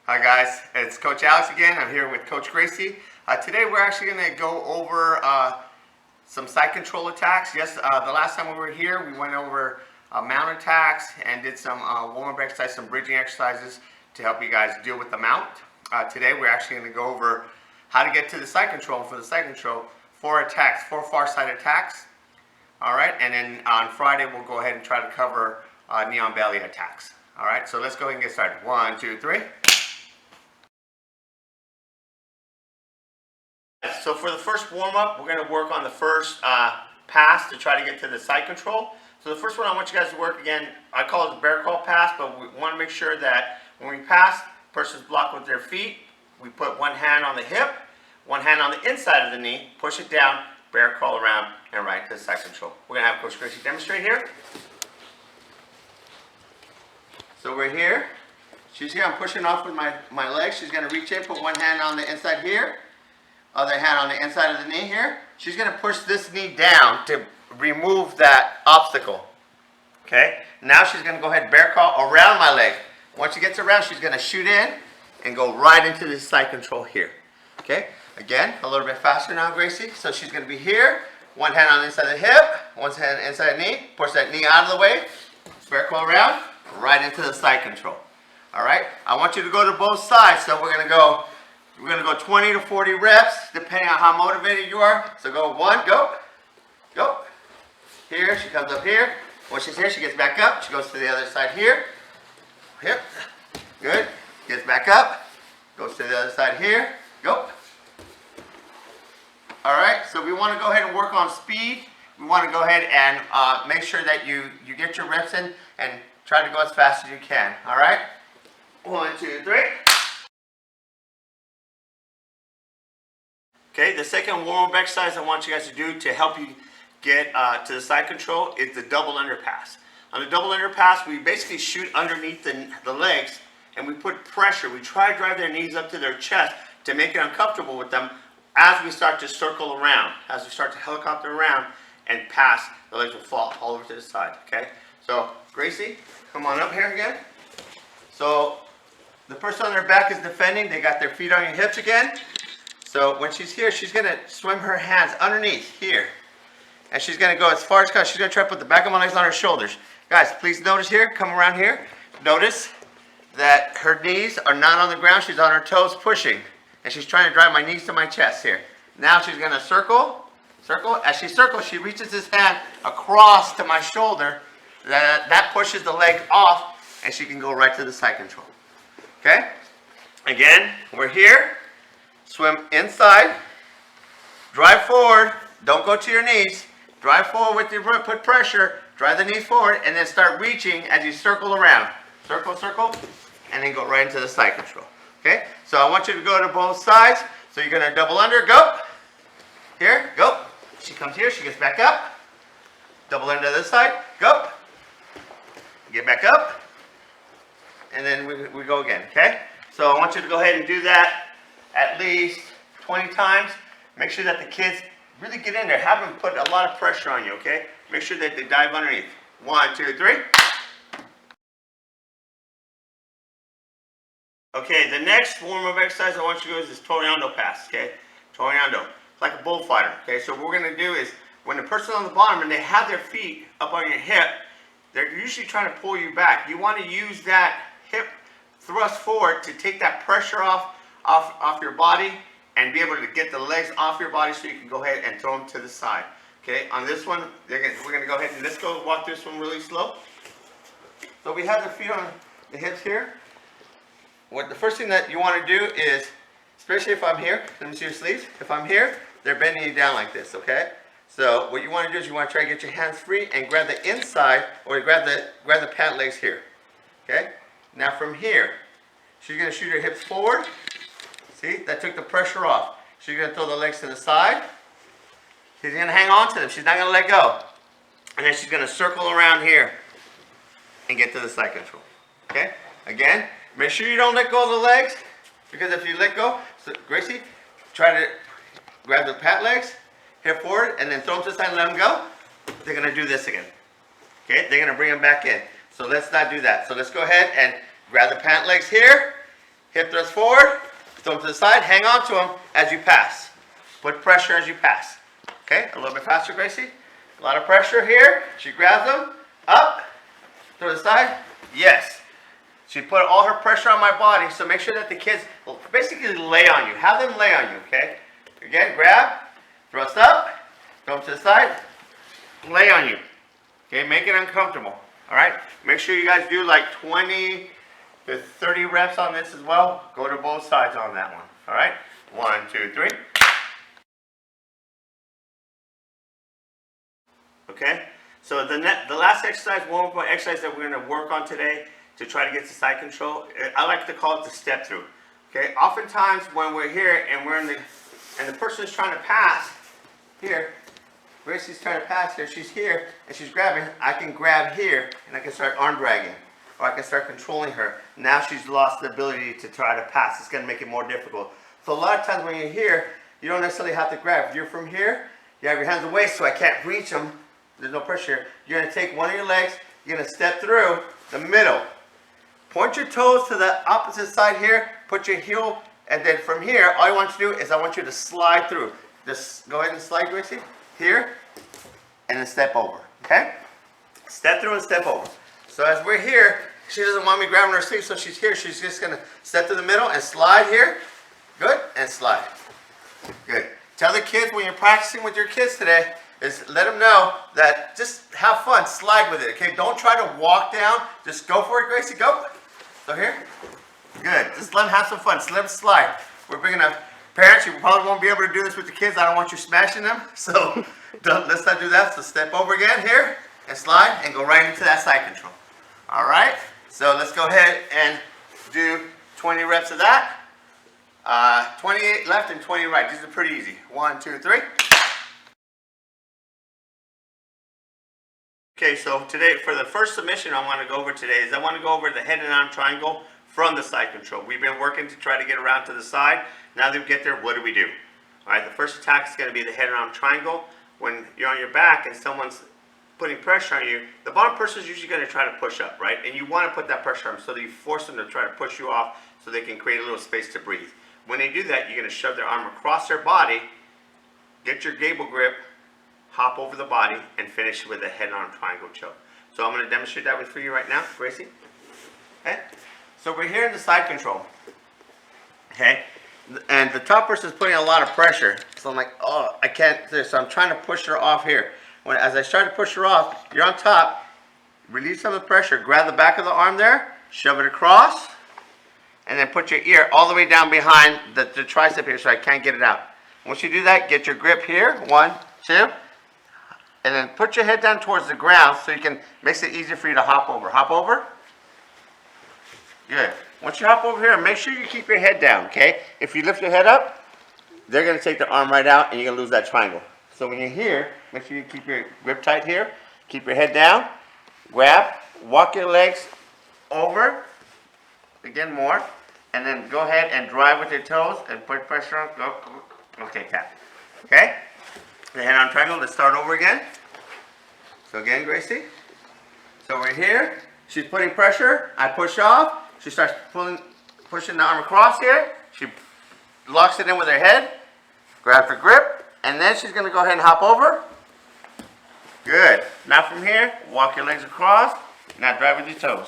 Hi guys, it's Coach Alex again. I'm here with Coach Gracie. Today we're actually going to go over some side control attacks. Yes, the last time we were here we went over mount attacks and did some warm-up exercises, some bridging exercises to help you guys deal with the mount. Today we're actually going to go over how to get to the side control. For the side control, four far side attacks. Alright, and then on Friday we'll go ahead and try to cover knee on belly attacks. Alright, so let's go ahead and get started. 1, 2, 3. So for the first warm-up, we're going to work on the first pass to try to get to the side control. So the first one I want you guys to work, again, I call it the bear crawl pass, but we want to make sure that when we pass, the person's blocked with their feet. We put one hand on the hip, one hand on the inside of the knee, push it down, bear crawl around, and right to the side control. We're going to have Coach Gracie demonstrate here. So we're here. She's here. I'm pushing off with my legs. She's going to reach in, put one hand on the inside here, other hand on the inside of the knee here. She's going to push this knee down to remove that obstacle. Okay? Now she's going to go ahead and bear crawl around my leg. Once she gets around, she's going to shoot in and go right into this side control here. Okay? Again, a little bit faster now, Gracie. So she's going to be here. One hand on the inside of the hip, one hand inside the knee. Push that knee out of the way. Bear crawl around, right into the side control. All right? I want you to go to both sides. So we're going to go 20 to 40 reps, depending on how motivated you are. So go 1, go, go. Here, she comes up here. When she's here, she gets back up. She goes to the other side here. Hip, good. Gets back up. Goes to the other side here. Go. All right, so we want to go ahead and work on speed. We want to go ahead and make sure that you get your reps in and try to go as fast as you can. All right? 1, 2, 3. Okay, the second warm-up exercise I want you guys to do to help you get to the side control is the double underpass. On the double underpass, we basically shoot underneath the legs and we put pressure. We try to drive their knees up to their chest to make it uncomfortable with them as we start to circle around, as we start to helicopter around and pass, the legs will fall all over to the side, okay? So, Gracie, come on up here again. So, the person on their back is defending. They got their feet on your hips again. So when she's here, she's going to swim her hands underneath here. And she's going to go as far as she's going to try to put the back of my legs on her shoulders. Guys, please notice here, come around here. Notice that her knees are not on the ground. She's on her toes pushing. And she's trying to drive my knees to my chest here. Now she's going to circle. As she circles, she reaches this hand across to my shoulder. That pushes the leg off, and she can go right to the side control. Okay? Again, we're here. Swim inside, drive forward, don't go to your knees, drive forward with your foot, put pressure, drive the knees forward, and then start reaching as you circle around. Circle, circle, and then go right into the side control. Okay? So I want you to go to both sides. So you're going to double under, go. Here, go. She comes here, she gets back up. Double under this side, go. Get back up. And then we go again, okay? So I want you to go ahead and do that at least 20 times. Make sure that the kids really get in there. Have them put a lot of pressure on you, okay? Make sure that they dive underneath. 1, 2, 3. Okay, the next warm-up exercise I want you to do is this Toreando Pass, okay? Toreando. It's like a bullfighter, okay? So what we're going to do is when the person on the bottom and they have their feet up on your hip, they're usually trying to pull you back. You want to use that hip thrust forward to take that pressure off your body and be able to get the legs off your body so you can go ahead and throw them to the side. Okay, on this one, we're going to go ahead and let's go walk this one really slow. So we have the feet on the hips here. The first thing that you want to do is, especially if I'm here, let me see your sleeves. If I'm here, they're bending you down like this, okay? So what you want to do is you want to try to get your hands free and grab the inside or grab the pant legs here. Okay? Now from here, she's going to shoot her hips forward. See, that took the pressure off. She's going to throw the legs to the side. She's going to hang on to them. She's not going to let go. And then she's going to circle around here and get to the side control. Okay? Again, make sure you don't let go of the legs, because if you let go, so Gracie, try to grab the pant legs, hip forward, and then throw them to the side and let them go. They're going to do this again. Okay? They're going to bring them back in. So let's not do that. So let's go ahead and grab the pant legs here, Hip thrust forward, throw them to the side, hang on to them as you pass. Put pressure as you pass. Okay, a little bit faster, Gracie. A lot of pressure here. She grabs them, up, throw to the side, yes. She put all her pressure on my body, so make sure that the kids will basically lay on you. Have them lay on you, okay? Again, grab, thrust up, throw them to the side, lay on you. Okay, make it uncomfortable, all right? Make sure you guys do like 20 to 30 reps on this as well. Go to both sides on that one, all right? 1, 2, 3. Okay, so the last exercise, one more exercise that we're going to work on today to try to get to side control, I like to call it the step through. Okay, oftentimes when we're here and we're in the, and the person is trying to pass here, Gracie's trying to pass here, she's here and she's grabbing, I can grab here and I can start arm dragging, or I can start controlling her. Now she's lost the ability to try to pass. It's going to make it more difficult. So a lot of times when you're here, you don't necessarily have to grab. If you're from here, you have your hands away so I can't reach them. There's no pressure. You're going to take one of your legs, you're going to step through the middle. Point your toes to the opposite side here, put your heel, and then from here, all I want you to do is I want you to slide through. Just go ahead and slide, Gracie, here, and then step over, okay? Step through and step over. So as we're here, she doesn't want me grabbing her sleeve, so she's here. She's just going to step to the middle and slide here. Good, and slide. Good. Tell the kids when you're practicing with your kids today, is let them know that just have fun, slide with it, okay? Don't try to walk down, just go for it, Gracie, go. So here, good, just let them have some fun, let them slide. We're bringing up parents, you probably won't be able to do this with the kids, I don't want you smashing them, so let's not do that. So step over again here, and slide, and go right into that side control. All right, so let's go ahead and do 20 reps of that. 28 left and 20 right, these are pretty easy. 1, 2, 3. Okay, so today, for the first submission I want to go over today is I want to go over the Headon Triangle from the side control. We've been working to try to get around to the side. Now that we get there, what do we do? All right, the first attack is going to be the Headon Triangle. When you're on your back and someone's putting pressure on you, the bottom person is usually going to try to push up, right? And you want to put that pressure on them so that you force them to try to push you off so they can create a little space to breathe. When they do that, you're going to shove their arm across their body, get your gable grip, hop over the body, and finish with a Headon Triangle choke. So I'm going to demonstrate that for you right now, Gracie. Okay? So we're here in the side control. Okay? And the top person is putting a lot of pressure. So I'm like, oh, I can't do this. So I'm trying to push her off here. As I start to push her off, you're on top, release some of the pressure, grab the back of the arm there, shove it across, and then put your ear all the way down behind the tricep here so I can't get it out. Once you do that, get your grip here, 1, 2, and then put your head down towards the ground so you can, makes it easier for you to hop over. Hop over. Good. Once you hop over here, make sure you keep your head down, okay? If you lift your head up, they're going to take the arm right out and you're going to lose that triangle. So when you're here, make sure you keep your grip tight here. Keep your head down. Grab. Walk your legs over. Again, more. And then go ahead and drive with your toes and put pressure on. Go. Okay, tap. Okay? The Headon Triangle, let's start over again. So again, Gracie. So we're here. She's putting pressure. I push off. She starts pushing the arm across here. She locks it in with her head. Grab her grip. And then she's going to go ahead and hop over. Good. Now from here, walk your legs across. Now drive with your toes.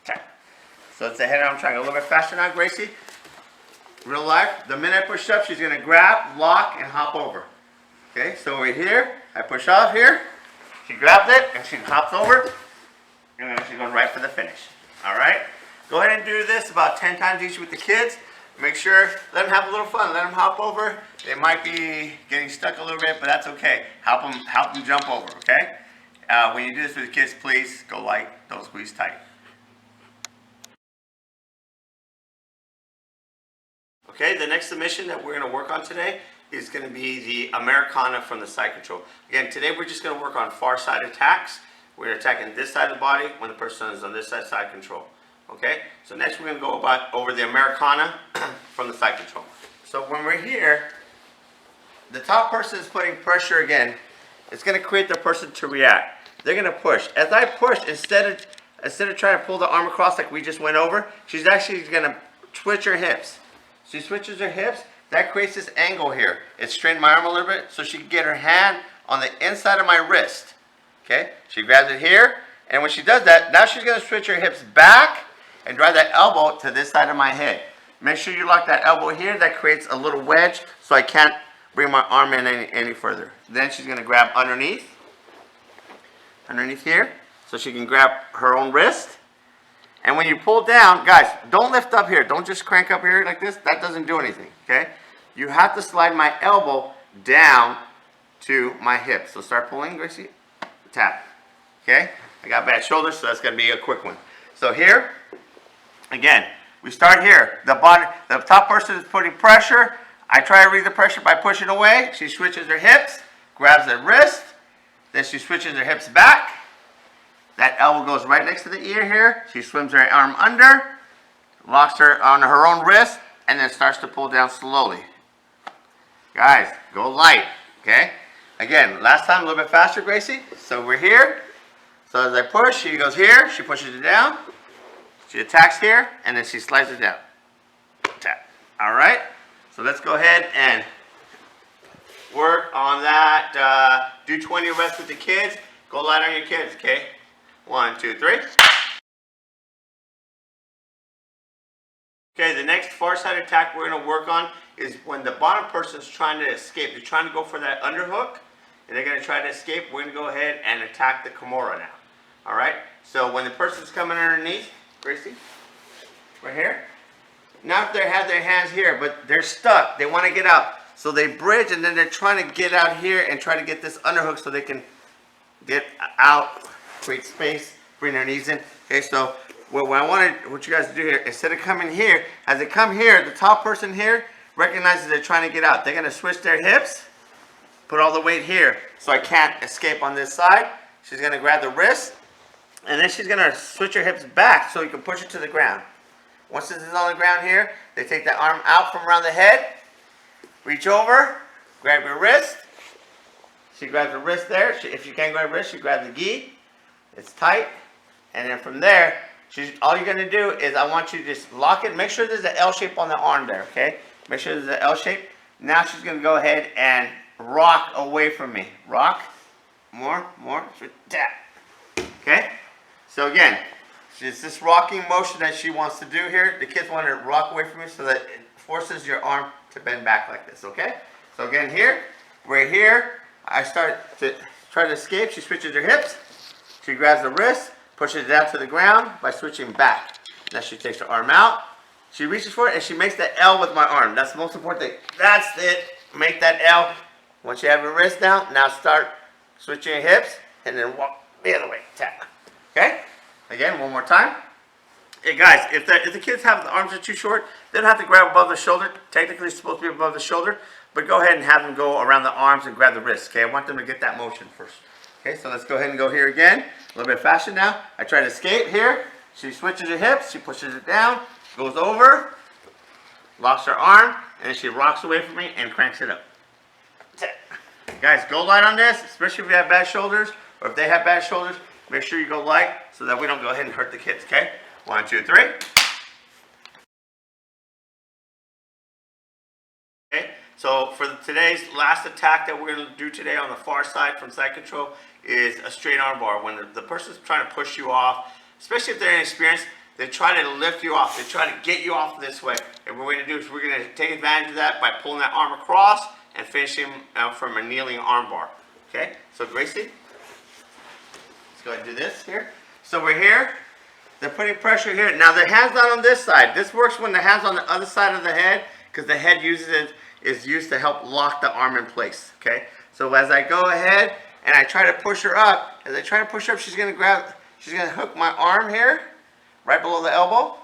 Tap. So it's a Headon Triangle. A little bit faster now, Gracie. Real life. The minute I push up, she's going to grab, lock, and hop over. Okay, so we're here, I push off here, she grabs it, and she hops over, and then she's going right for the finish. All right? Go ahead and do this about 10 times each with the kids. Make sure, let them have a little fun. Let them hop over. They might be getting stuck a little bit, but that's okay. Help them jump over, okay? When you do this with the kids, please go light, don't squeeze tight. Okay, the next submission that we're going to work on today is going to be the Americana from the side control. Again, today we're just going to work on far side attacks. We're attacking this side of the body when the person is on this side control. Okay, so next we're going to go over the Americana from the side control. So when we're here, the top person is putting pressure again. It's going to create the person to react. They're going to push. As I push, instead of trying to pull the arm across like we just went over, she's actually going to switch her hips. She switches her hips. That creates this angle here. It straightened my arm a little bit so she can get her hand on the inside of my wrist. Okay? She grabs it here, and when she does that, now she's going to switch her hips back and drive that elbow to this side of my head. Make sure you lock that elbow here. That creates a little wedge so I can't bring my arm in any further. Then she's going to grab underneath here, so she can grab her own wrist. And when you pull down, guys, don't lift up here. Don't just crank up here like this. That doesn't do anything, okay? You have to slide my elbow down to my hip. So start pulling, Gracie. Tap, okay? I got bad shoulders, so that's going to be a quick one. So here, again, we start here. The top person is putting pressure. I try to relieve the pressure by pushing away. She switches her hips, grabs the wrist. Then she switches her hips back. That elbow goes right next to the ear here. She swims her arm under, locks her on her own wrist, and then starts to pull down slowly. Guys, go light, okay? Again, last time a little bit faster, Gracie. So we're here. So as I push, she goes here. She pushes it down. She attacks here, and then she slides it down. Tap. All right? So let's go ahead and work on that. Do 20 reps with the kids. Go light on your kids, okay? 1, 2, 3. Okay, the next far side attack we're going to work on is when the bottom person is trying to escape. They're trying to go for that underhook, and they're going to try to escape. We're going to go ahead and attack the Kimura now. All right? So when the person's coming underneath, Gracie, right here. Now if they have their hands here, but they're stuck. They want to get out. So they bridge, and then they're trying to get out here and try to get this underhook so they can get out, create space, bring their knees in. Okay, so what I want you guys to do here, instead of coming here, as they come here, the top person here recognizes they're trying to get out. They're going to switch their hips, put all the weight here so I can't escape on this side. She's going to grab the wrist, and then she's going to switch her hips back so you can push it to the ground. Once this is on the ground here, they take the arm out from around the head, reach over, grab your wrist. She grabs the wrist there. If you can't grab the wrist, she grabs the gi. It's tight. And then from there, all you're going to do is I want you to just lock it. Make sure there's an L shape on the arm there, okay? Make sure there's an L shape. Now she's going to go ahead and rock away from me. Rock. More. Tap. Okay? So again, it's this rocking motion that she wants to do here. The kids want to rock away from me so that it forces your arm to bend back like this, okay? So again here, we're here. I start to try to escape. She switches her hips. She grabs the wrist, pushes it down to the ground by switching back. Now she takes her arm out. She reaches for it, and she makes that L with my arm. That's the most important thing. That's it. Make that L. Once you have your wrist down, now start switching your hips, and then walk the other way. Tap. Okay? Again, one more time. Hey guys, if the kids have the arms are too short, they don't have to grab above the shoulder. Technically, it's supposed to be above the shoulder, but go ahead and have them go around the arms and grab the wrists. Okay, I want them to get that motion first. Okay, so let's go ahead and go here again. A little bit faster now. I try to escape here. She switches her hips. She pushes it down, goes over, locks her arm, and then she rocks away from me and cranks it up. Guys, go light on this, especially if you have bad shoulders, or if they have bad shoulders. Make sure you go light so that we don't go ahead and hurt the kids, okay? 1, 2, 3. Okay, so for today's last attack that we're going to do today on the far side from side control is a straight arm bar. When the person's trying to push you off, especially if they're inexperienced, they try to lift you off. They try to get you off this way. And what we're going to do is we're going to take advantage of that by pulling that arm across and finishing from a kneeling arm bar. Okay, so Gracie, let's go ahead and do this here. So we're here. They're putting pressure here. Now the hand's not on this side. This works when the hand's on the other side of the head because the head is used to help lock the arm in place. Okay, so as I go ahead and I try to push her up, as I try to push her up, she's going to hook my arm here, right below the elbow.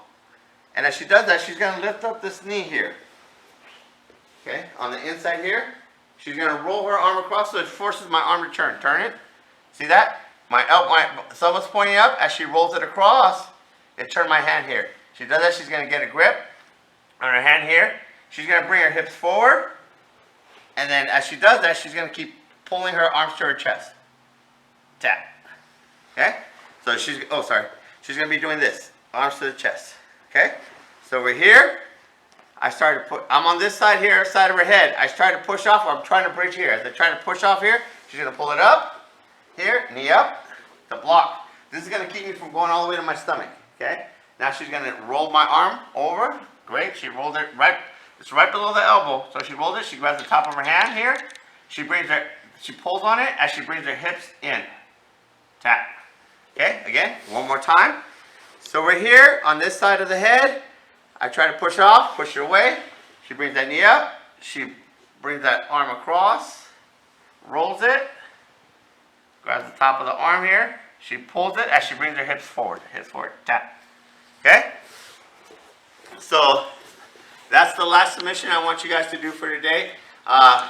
And as she does that, she's going to lift up this knee here. Okay, on the inside here. She's going to roll her arm across so it forces my arm to turn. Turn it. See that? My thumb's pointing up. As she rolls it across, it turned my hand here. She does that, she's going to get a grip on her hand here. She's going to bring her hips forward. And then as she does that, she's going to keep pulling her arms to her chest. Tap. Okay? So she's going to be doing this. Arms to the chest. Okay? So we're here. I'm on this side here, side of her head. I try to push off, I'm trying to bridge here. As I try to push off here, she's gonna pull it up, here, knee up, to block. This is gonna keep me from going all the way to my stomach, okay? Now she's gonna roll my arm over. Great, she rolled it right, it's right below the elbow. So she rolled it, she grabs the top of her hand here. She pulls on it as she brings her hips in. Tap. Okay, again, one more time. So we're here on this side of the head. I try to push off, push her away. She brings that knee up. She brings that arm across, rolls it, grabs the top of the arm here. She pulls it as she brings her hips forward, tap. Okay? So that's the last submission I want you guys to do for today.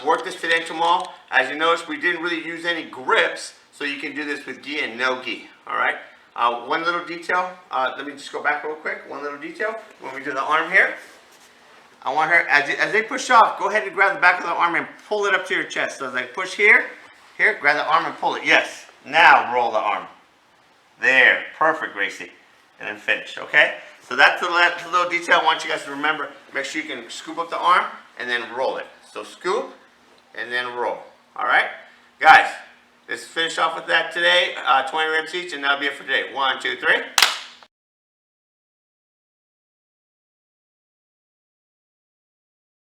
Work this today and tomorrow. As you notice, we didn't really use any grips, so you can do this with gi and no gi. All right? One little detail, let me just go back real quick. One little detail, when we do the arm here, I want her, as they push off, go ahead and grab the back of the arm and pull it up to your chest. So as I push here, grab the arm and pull it. Yes, now roll the arm. There, perfect, Gracie. And then finish, okay? So that's the little detail I want you guys to remember. Make sure you can scoop up the arm and then roll it. So scoop and then roll, all right? Guys, let's finish off with that today. 20 reps each, and that'll be it for today. 1, 2, 3.